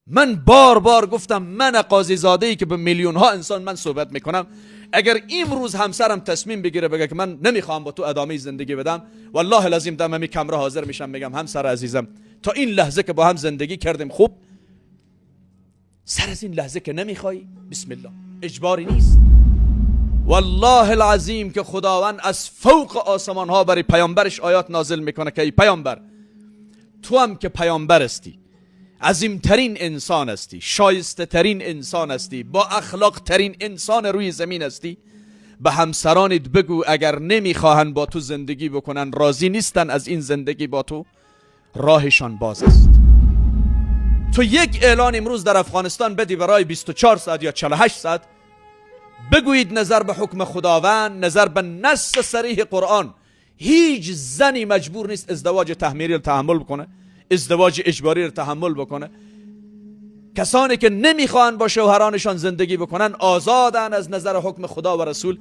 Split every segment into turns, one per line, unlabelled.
من بار بار گفتم من قاضی زاده ای که به میلیون ها انسان من صحبت میکنم، اگر امروز همسرم تصمیم بگیره بگه که من نمیخوام با تو ادامه زندگی بدم، والله لازم دم می کمره حاضر میشم میگم همسر عزیزم تا این لحظه که با هم زندگی کردیم خوب، سر از این لحظه که نمیخوای بسم الله، اجباری نیست. والله العظیم که خداوند از فوق آسمان ها برای پیامبرش آیات نازل میکنه که ای پیامبر، تو هم که پیامبر هستی، عظیمترین انسان هستی، شایسته ترین انسان هستی، با اخلاق ترین انسان روی زمین هستی، به همسرانت بگو اگر نمیخواهن با تو زندگی بکنن، راضی نیستن از این زندگی با تو، راهشان باز است. تو یک اعلان امروز در افغانستان بدی برای 24 ساعت یا 48 ساعت، بگویید نظر به حکم خداوند، نظر به نص صریح قرآن، هیچ زنی مجبور نیست ازدواج تحمیلی رو تحمل بکنه، ازدواج اجباری رو تحمل بکنه. کسانی که نمیخوان با شوهرانشان زندگی بکنن آزادن از نظر حکم خدا و رسول.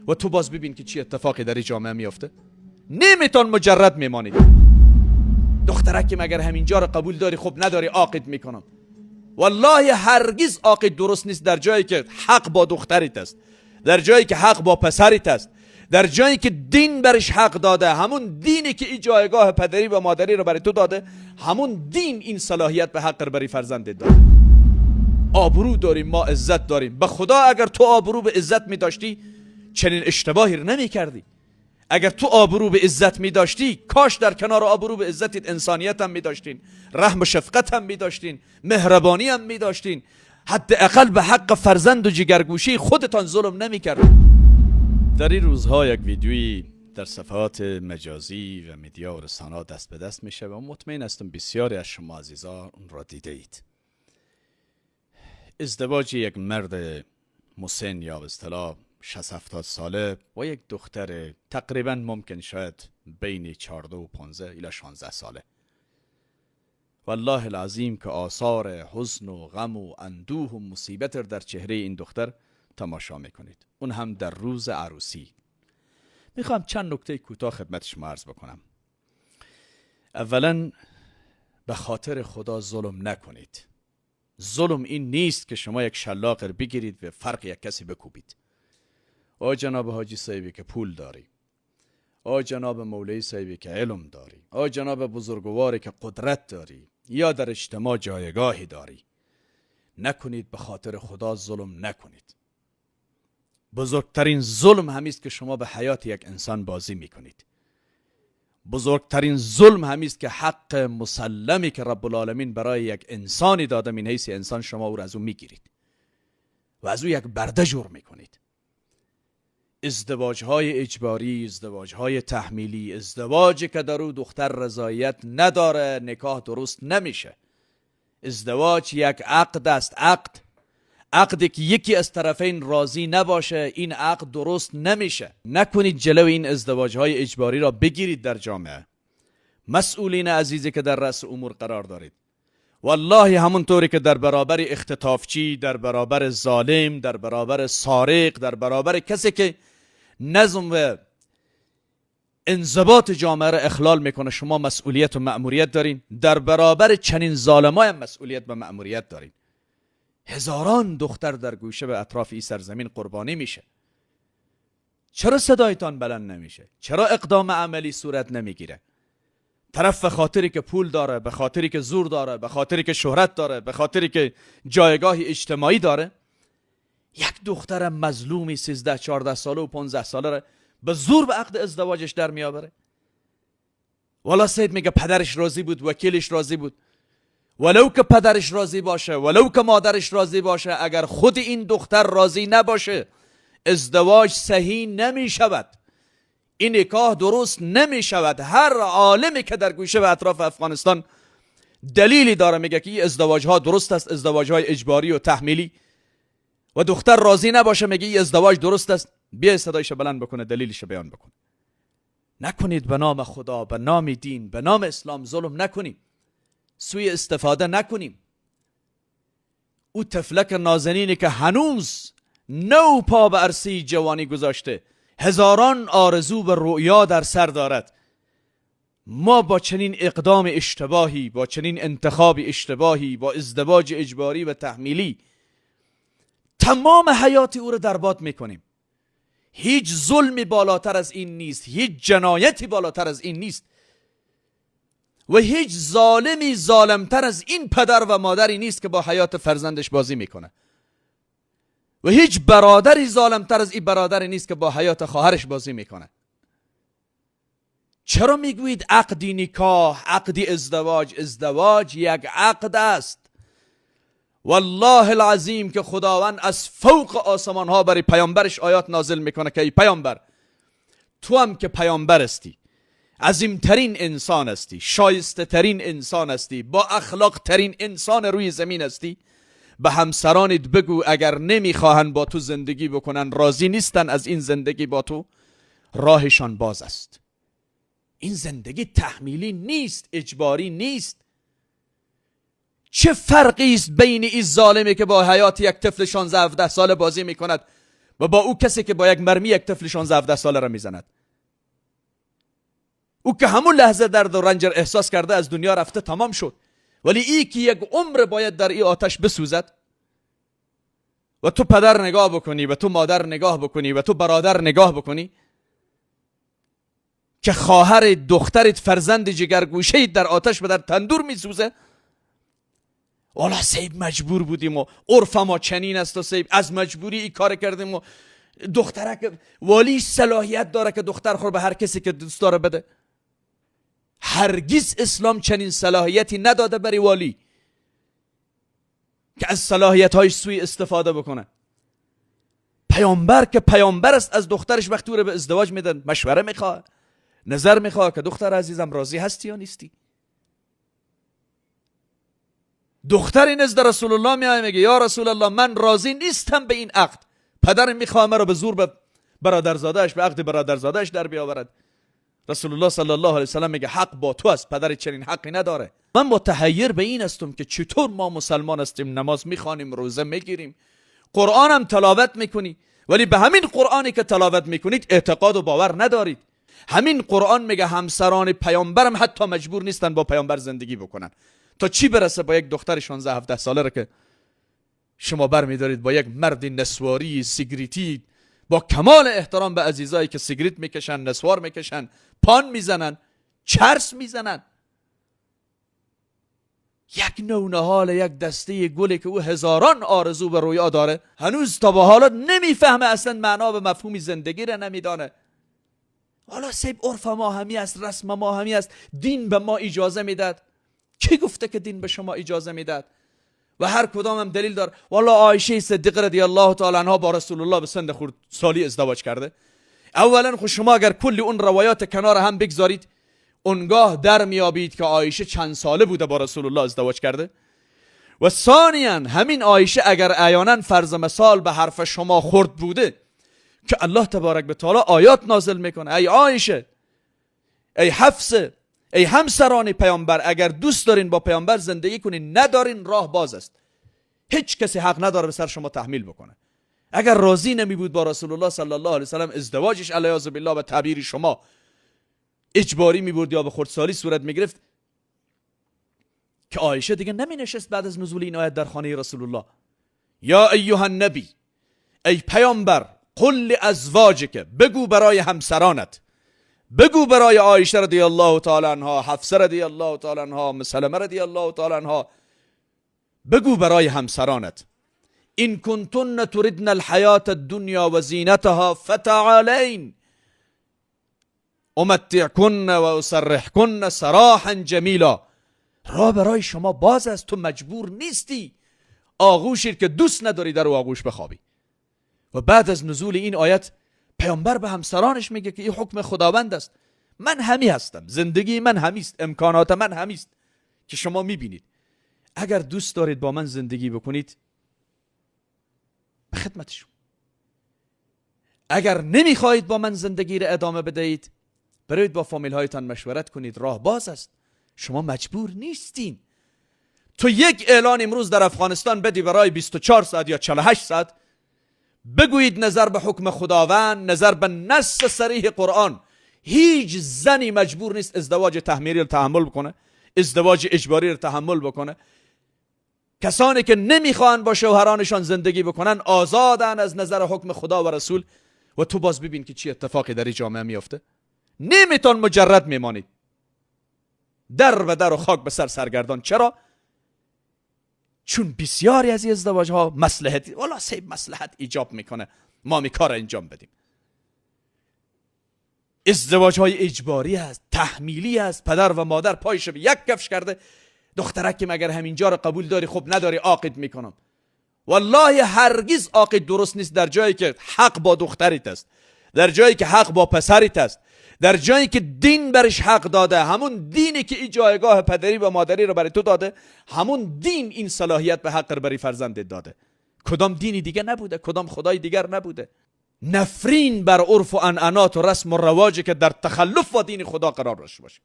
و تو باز ببین که چی اتفاقی در این جامعه میفته. نمیتون مجرد میمانید. دخترکی مگر همینجا رو قبول داری خب نداری عاقد میکنم. والله هرگز عاقد درست نیست در جایی که حق با دختریت است، در جایی که حق با پسریت است، در جایی که دین برش حق داده، همون دینی که این جایگاه پدری و مادری رو برای تو داده، همون دین این صلاحیت به حق برای فرزندت داده. آبرو داریم، ما عزت داریم. به خدا اگر تو آبرو به عزت می داشتی چنین اشتباهی رو نمی کردی. اگر تو آبرو به عزت می داشتی کاش در کنار آبرو به عزتت انسانیت هم می داشتین، رحم و شفقت هم می داشتین، مهربانی هم می داشتین، حداقل به حق فرزند و جگرگوشی خودتان ظلم نمی کردین. در این روزها یک ویدیویی در صفحات مجازی و مدیا و رسانه‌ها دست به دست میشه و مطمئن هستم بسیاری از شما عزیزان اون را دیده اید. ازدواج یک مرد مسن یا به اصطلاح 60-70 ساله با یک دختر تقریبا ممکن شاید بین 14 و 15 الی 16 ساله. والله العظیم که آثار حزن و غم و اندوه و مصیبت در چهره این دختر تماشا میکنید، اون هم در روز عروسی. میخوام چند نکته کوتاه خدمت شما عرض بکنم. اولا به خاطر خدا ظلم نکنید. ظلم این نیست که شما یک شلاق بگیرید و فرق یک کسی بکوبید. آ جناب حاجی صاحبی که پول داری، آ جناب مولوی صاحبی که علم داری، آ جناب بزرگواری که قدرت داری یا در اجتماع جایگاهی داری، نکنید. به خاطر خدا ظلم نکنید. بزرگترین ظلم همیست که شما به حیات یک انسان بازی میکنید. بزرگترین ظلم همیست که حق مسلمی که رب العالمین برای یک انسانی داده من حیث انسان شما او را از او میگیرید و از او یک برده جور میکنید. ازدواجهای اجباری، ازدواجهای تحمیلی، ازدواجی که در او دختر رضایت نداره نکاح درست نمیشه. ازدواج یک عقد است، عقدی که یکی از طرفین راضی نباشه این عقد درست نمیشه. نکنید جلو این ازدواجهای اجباری را بگیرید در جامعه. مسئولین عزیزی که در رأس امور قرار دارید، والله همونطوری که در برابر اختطافچی، در برابر ظالم، در برابر سارق، در برابر کسی که نظم و انضباط جامعه را اخلال میکنه شما مسئولیت و مأموریت دارین، در برابر چنین ظالمای هم مسئولیت و مأموریت دارین. هزاران دختر در گوشه به اطراف این سرزمین قربانی میشه. چرا صدایتان بلند نمیشه؟ چرا اقدام عملی صورت نمیگیره؟ طرف به خاطری که پول داره، به خاطری که زور داره، به خاطری که شهرت داره، به خاطری که جایگاهی اجتماعی داره، یک دختر مظلومی 13-14 ساله و 15 ساله را به زور به عقد ازدواجش در میآوره. والا سید میگه پدرش راضی بود، وکیلش راضی بود. ولو که پدرش راضی باشه، ولو که مادرش راضی باشه، اگر خود این دختر راضی نباشه ازدواج صحیح نمی شود، این نکاح درست نمی شود. هر عالمی که در گوشه و اطراف افغانستان دلیلی داره میگه که این ازدواج ها درست است، ازدواج های اجباری و تحمیلی، و دختر راضی نباشه میگه این ازدواج درست است، بیا صدایش بلند بکنه، دلیلش بیان بکنه. نکنید. به نام خدا، به نام دین، به نام اسلام ظلم نکنیم، سوی استفاده نکنیم. او طفلک نازنینی که هنوز نو پا به عرصه جوانی گذاشته، هزاران آرزو و رؤیا در سر دارد، ما با چنین اقدام اشتباهی، با چنین انتخاب اشتباهی، با ازدواج اجباری و تحمیلی تمام حیات او رو در باد میکنیم. هیچ ظلمی بالاتر از این نیست، هیچ جنایتی بالاتر از این نیست و هیچ ظالمی ظالمتر از این پدر و مادری نیست که با حیات فرزندش بازی میکنه و هیچ برادری ظالمتر از این برادری نیست که با حیات خواهرش بازی میکنه. چرا میگویید عقدی نکاح، عقدی ازدواج؟ ازدواج یک عقد است. والله العظیم که خداوند از فوق آسمان ها برای پیامبرش آیات نازل میکنه که ای پیامبر، تو هم که پیامبر هستی، عظیمترین انسان هستی، شایسته ترین انسان هستی، با اخلاق ترین انسان روی زمین هستی، به همسرانت بگو اگر نمیخواهن با تو زندگی بکنن، راضی نیستن از این زندگی با تو، راهشان باز است. این زندگی تحمیلی نیست، اجباری نیست. چه فرقی است بین این ظالمی که با حیات یک طفل 16-17 ساله بازی میکند و با او کسی که با یک مرمی یک طفل 16-17 ساله را میزند؟ او که همون لحظه درد و رنج احساس کرده از دنیا رفته، تمام شد، ولی ای که یک عمر باید در این آتش بسوزد و تو پدر نگاه بکنی و تو مادر نگاه بکنی و تو برادر نگاه بکنی که خواهر دخترت فرزند جگرگوشه در آتش و در تندور میسوزه. والا سیب مجبور بودیم و عرف ما چنین است و سیب از مجبوری این کار کردیم و دخترک والی صلاحیت داره که دختر خور به هر کسی که دوست داره بده. هرگز اسلام چنین صلاحیتی نداده برای والی که از صلاحیت های سوی استفاده بکنه. پیامبر که پیامبر است، از دخترش وقتی او رو به ازدواج میدن مشوره میخواه، نظر میخواه که دختر عزیزم راضی هستی یا نیستی. دختری نزد رسول الله میاد میگه یا رسول الله من راضی نیستم به این عقد، پدرم میخواه مرا به زور به برادرزادهش، به عقد برادرزادهش در بیاورد. رسول الله صلی الله علیه وسلم میگه حق با تو است، پدر چنین حقی نداره. من متحیر به این هستم که چطور ما مسلمان هستیم، نماز میخوانیم، روزه میگیریم، قرآن هم تلاوت میکنی، ولی به همین قرآنی که تلاوت میکنید اعتقاد و باور ندارید. همین قرآن میگه همسران پیامبرم حتی مجبور نیستن با پیامبر زندگی بکنن. تا چی برسه با یک دختر 16-17 ساله را که شما بر میدارید با یک مرد نسواری سیگریتی، با کمال احترام به عزیزایی که سیگریت میکشن، نسوار میکشن، پان میزنن، چرس میزنن. یک نونهال، یک دسته گلی که او هزاران آرزو به رویا داره، هنوز تا به حالا نمیفهمه، اصلا معنا به مفهوم زندگی را نمیدانه. حالا سیب عرف ما همی است، رسم ما همی است، دین به ما اجازه میداد. کی گفته که دین به شما اجازه میداد؟ و هر کدام هم دلیل داره. والا عایشه صدیقه رضی الله تعالی عنها با رسول الله به سن خردسالی ازدواج کرده. اولا خود شما اگر کل اون روایات کنار هم بگذارید، اونگاه در میابید که عایشه چند ساله بوده با رسول الله ازدواج کرده. و ثانیاً همین عایشه اگر عیانا فرض مثال به حرف شما خورد بوده که الله تبارک و تعالی آیات نازل میکنه، ای عایشه، ای حفصه، ای همسران پیامبر، اگر دوست دارین با پیامبر زندگی کنین، ندارین راه باز است، هیچ کسی حق نداره به سر شما تحمیل بکنه. اگر راضی نمی بود با رسول الله صلی الله علیه وسلم، ازدواجش علیاذ بالله به تعبیر شما اجباری می بود یا به خردسالی صورت می گرفت، که عایشه دیگه نمی نشست بعد از نزول این آیت در خانه رسول الله. یا ایها النبی، ای پیامبر، قل لازواجک، بگو برای همسرانت، بگو برای عایشه رضی الله تعالی عنها، حفصه رضی الله تعالی عنها، ام سلمه رضی الله تعالی عنها، بگو برای همسرانت، ان کنتن تردن الحیات الدنیا و زینتها فتعالین امتعکن و اسرحکن سراحا جمیلا. راه برای شما باز است، تو مجبور نیستی آغوشی که دوست نداری در آغوش بخوابی. و بعد از نزول این آیت پیامبر به همسرانش میگه که این حکم خداوند است، من همی هستم، زندگی من همیست، امکانات من همیست که شما میبینید. اگر دوست دارید با من زندگی بکنید، به خدمتشون. اگر نمیخواهید با من زندگی را ادامه بدهید، برید با فامیل هایتان مشورت کنید، راه باز است، شما مجبور نیستین. تو یک اعلان امروز در افغانستان بدی برای 24 ساعت یا 48 ساعت، بگویید نظر به حکم خداوند، نظر به نص صریح قرآن، هیچ زنی مجبور نیست ازدواج تحمیلی رو تحمل بکنه، ازدواج اجباری رو تحمل بکنه. کسانی که نمیخوان با شوهرانشان زندگی بکنن آزادن از نظر حکم خدا و رسول. و تو باز ببین که چی اتفاقی در این جامعه میفته. نمیتون مجرد میمانید، در و در و خاک به سر سرگردان. چرا؟ چون بسیاری از این ازدواج ها مصلحتی، والا سیب مصلحت ایجاب میکنه ما می کار انجام بدیم. ازدواج های اجباری است، تحمیلی است، پدر و مادر پایش به یک کفش کرده. دخترک مگر همینجا رو قبول داری؟ خب نداری عاقد میکنم. والله هرگز عاقد درست نیست در جایی که حق با دختریت است، در جایی که حق با پسریت است، در جایی که دین برش حق داده. همون دینی که این جایگاه پدری و مادری رو برای تو داده، همون دین این صلاحیت به حق رو برای فرزندت داده. کدام دینی دیگه نبوده، کدام خدای دیگر نبوده. نفرین بر عرف و عنعنات و رسم و رواجی که در تخلف با دین خدا قرار داشته باشه.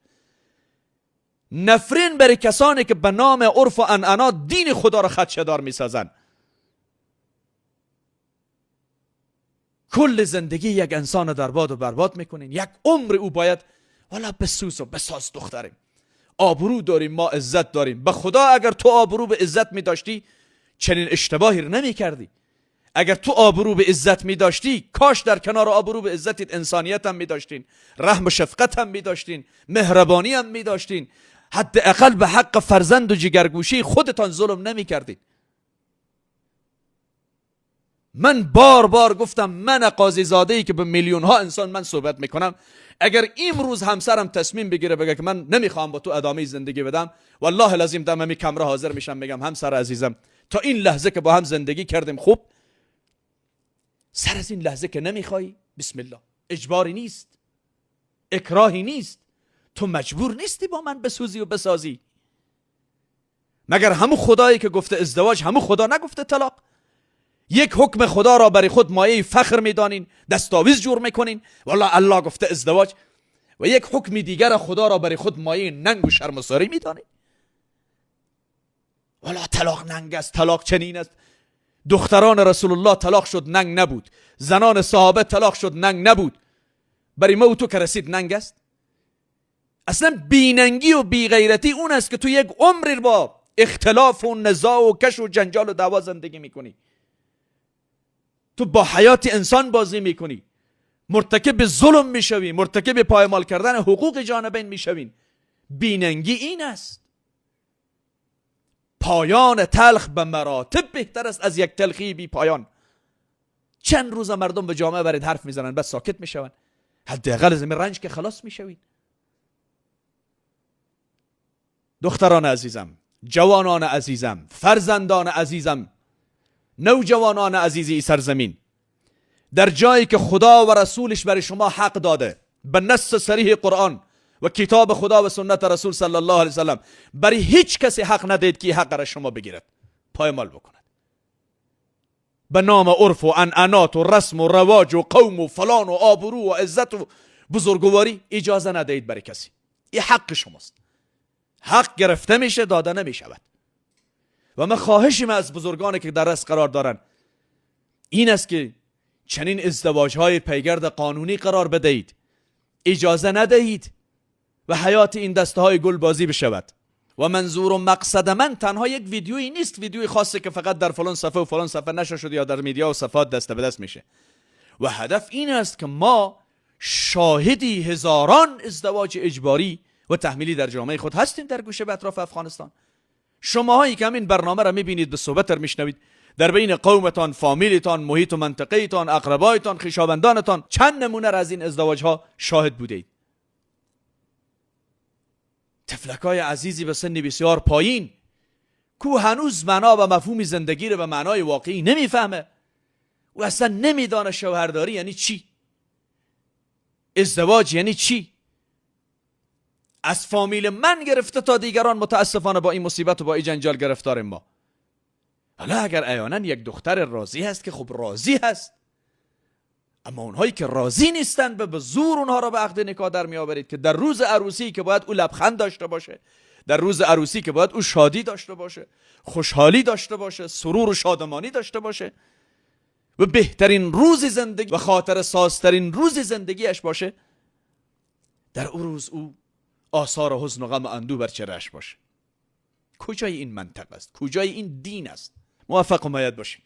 نفرین بر کسانی که به نام عرف و عنعنات دین خدا را خدشه‌دار میسازن. کل زندگی یک انسان در باد و برباد میکنین. یک عمر او باید والا بسوز و بساز. دختریم آبرو داریم، ما عزت داریم. به خدا اگر تو آبرو به عزت میداشتی چنین اشتباهی رو نمی کردی. اگر تو آبرو به عزت می داشتی، کاش در کنار آبرو به عزتت انسانیت هم می داشتین، رحم و شفقت هم می داشتین، مهربانی هم می داشتین، حداقل به حق فرزند و جگرگوشی خودتان ظلم نمی کردین. من بار بار گفتم، من قاضی زاده ای که به میلیون ها انسان من صحبت میکنم، اگر امروز همسرم تصمیم بگیره بگه که من نمیخوام با تو ادامه زندگی بدم، والله لازم دم می کمره حاضر میشم میگم همسر عزیزم تا این لحظه که با هم زندگی کردیم خوب، سر از این لحظه که نمیخوای بسم الله. اجباری نیست، اکراهی نیست، تو مجبور نیستی با من بسوزی و بسازی. مگر همون خدایی که گفته ازدواج همون خدا نگفته طلاق؟ یک حکم خدا را برای خود مایه فخر میدانین، دستاویز جور میکنین، والله الله گفته ازدواج، و یک حکم دیگر خدا را برای خود مایه ننگ و شرمساری میدانین. والله طلاق ننگ است، طلاق چنین است. دختران رسول الله طلاق شد ننگ نبود، زنان صحابه طلاق شد ننگ نبود. برای ما و تو که رسید ننگ است؟ اصلا بیننگی و بیغیرتی اون است که تو یک عمری با اختلاف و نزاع و کش و جنجال و دعوا زندگی میکنی. تو با حیات انسان بازی میکنی، مرتکب ظلم میشوی، مرتکب پایمال کردن حقوق جانبین میشوین. بیننگی این است. پایان تلخ به مراتب بهتر است از یک تلخی بی پایان. چند روز مردم به جامعه برید حرف میزنن بس ساکت میشون، حداقل از این رنج که خلاص میشوید. دختران عزیزم، جوانان عزیزم، فرزندان عزیزم، نوجوانان عزیزی سرزمین، در جایی که خدا و رسولش برای شما حق داده به نص صریح قرآن و کتاب خدا و سنت رسول صلی الله علیه وسلم، برای هیچ کسی حق ندید که حق را شما بگیرد، پایمال بکند. به نام عرف و عنعنات و رسم و رواج و قوم و فلان و آبرو و عزت و بزرگواری اجازه ندهید برای کسی. این حق شماست. حق گرفته میشه، داده نمیشود. و من خواهشم از بزرگانی که در رأس قرار دارن این است که چنین ازدواج های پیگرد قانونی قرار بدهید، اجازه ندهید و حیات این دسته های گل بازی بشود. و منظور و مقصد من تنها یک ویدیویی نیست، ویدیوی خاصی که فقط در فلان صفحه و فلان صفحه نشر شده یا در میدیا و صفحات دست به دست میشه. و هدف این است که ما شاهدی هزاران ازدواج اجباری و تحمیلی در جامعه خود هستیم در گوشه به اطراف افغانستان. شماهایی که همین برنامه را میبینید، به صحبت را میشنوید، در بین قومتان، فامیلتان، محیط و منطقهتان، اقربایتان، خویشاوندانتان چند نمونه را از این ازدواج ها شاهد بودید. طفلکای عزیزی به سن بسیار پایین کو هنوز معنا و مفهوم زندگی رو به معنای واقعی نمیفهمه و اصلا نمیدانه شوهرداری یعنی چی، ازدواج یعنی چی. از فامیل من گرفته تا دیگران متاسفانه با این مصیبت و با این جنجال گرفتاریم ما. حالا اگر عیانا یک دختر راضی هست که خب راضی هست، اما اونهایی که راضی نیستن به زور اونها را به عقد نکاح در می آورید که در روز عروسی که باید او لبخند داشته باشه، در روز عروسی که باید او شادی داشته باشه، خوشحالی داشته باشه، سرور و شادمانی داشته باشه و بهترین روز زندگی و خاطر سازترین روز زندگیش باشه، در او روز او آثار حزن و غم و اندوه بر چهره‌اش باشه. کجای این منطق است؟ کجای این دین است؟ موفق و مؤید باشید.